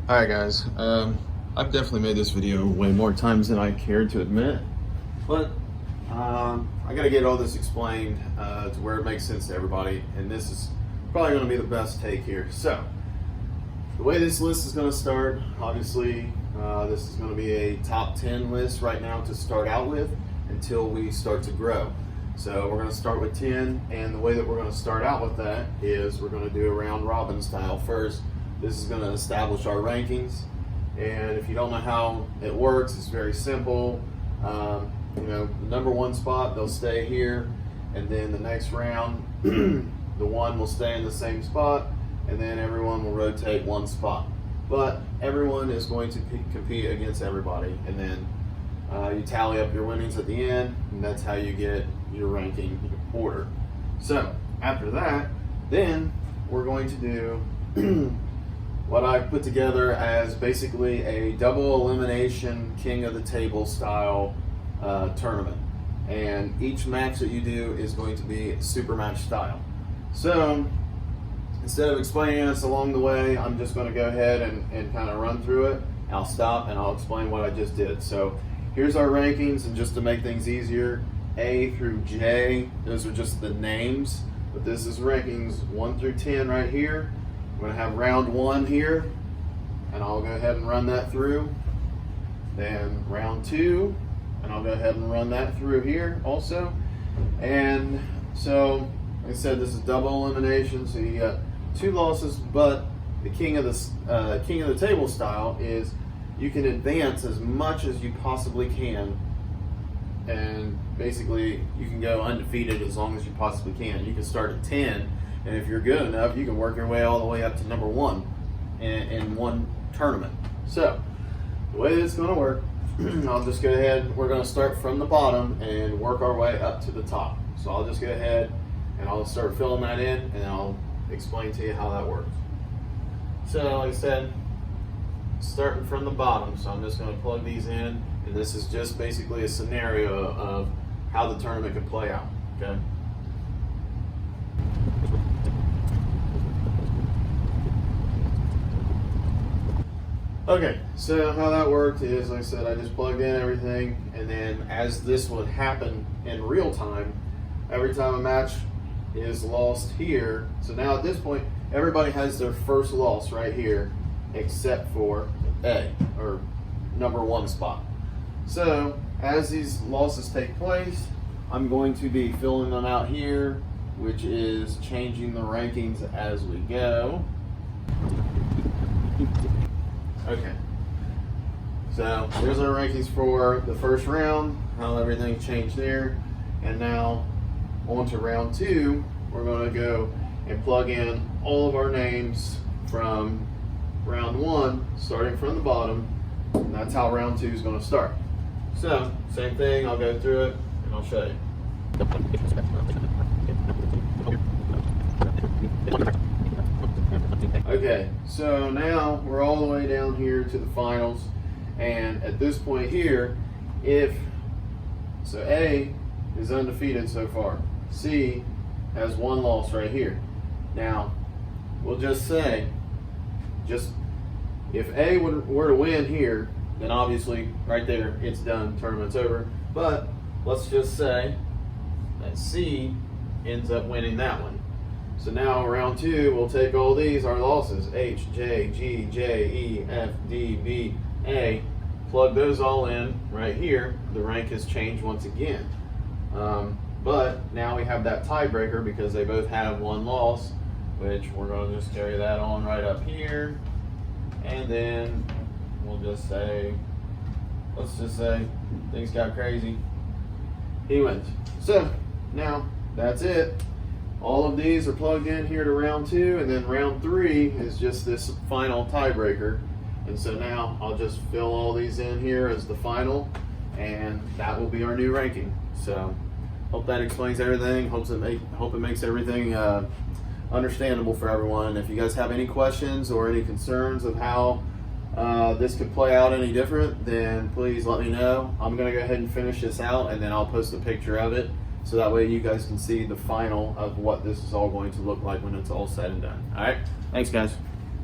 Alright guys, I've definitely made this video way more times than I care to admit, but I gotta get all this explained to where it makes sense to everybody, and this is probably gonna be the best take here. So, the way this list is gonna start, obviously this is gonna be a top 10 list right now to start out with until we start to grow. So we're gonna start with 10, and the way that we're gonna start out with that is we're gonna do a round robin style first. This is going to establish our rankings, and if you don't know how it works, it's very simple. The number one spot, they'll stay here, and then the next round, the one will stay in the same spot, and then everyone will rotate one spot. But everyone is going to compete against everybody, and then you tally up your winnings at the end, and that's how you get your ranking order. So after that, then we're going to do what I've put together as basically a double elimination king of the table style tournament. And each match that you do is going to be super match style. So instead of explaining this along the way, I'm just going to go ahead and kind of run through it. I'll stop and I'll explain what I just did. So here's our rankings, and just to make things easier, A through J, those are just the names, but this is rankings 1 through 10 right here. I'm going to have round 1 here, and I'll go ahead and run that through. Then round 2, and I'll go ahead and run that through here also. And so, like I said, this is double elimination, so you got 2 losses, but the king of the table style is you can advance as much as you possibly can, and basically you can go undefeated as long as you possibly can. You can start at 10. And if you're good enough, you can work your way all the way up to number 1 in one tournament. So, the way this is going to work, I'll just go ahead, we're going to start from the bottom and work our way up to the top. So I'll just go ahead and I'll start filling that in, and I'll explain to you how that works. So, like I said, starting from the bottom, so I'm just going to plug these in, and this is just basically a scenario of how the tournament can play out, okay? Okay, so how that worked is, like I said, I just plugged in everything, and then as this would happen in real time, every time a match is lost here, so now at this point, everybody has their first loss right here, except for A, or number 1 spot. So, as these losses take place, I'm going to be filling them out here, which is changing the rankings as we go. Okay, so there's our rankings for the first round, how everything changed there. And now on to round 2, we're going to go and plug in all of our names from round 1, starting from the bottom, and that's how round 2 is going to start. So, same thing, I'll go through it and I'll show you. Okay, so now we're all the way down here to the finals, and at this point here, so A is undefeated so far, C has 1 loss right here. Now, we'll just say, if A were to win here, then obviously right there, it's done, tournament's over. But let's just say that C ends up winning that one. So now round 2, we'll take all these, our losses, H, J, G, J, E, F, D, B, A, plug those all in right here. The rank has changed once again. But now we have that tiebreaker because they both have 1 loss, which we're going to just carry that on right up here. And then we'll just say, let's just say things got crazy. He wins. So now that's it. All of these are plugged in here to round 2, and then round 3 is just this final tiebreaker. And so now I'll just fill all these in here as the final, and that will be our new ranking. So hope that explains everything. Hope it makes everything understandable for everyone. If you guys have any questions or any concerns of how this could play out any different, then please let me know. I'm going to go ahead and finish this out, and then I'll post a picture of it, so that way you guys can see the final of what this is all going to look like when it's all said and done. All right, thanks guys.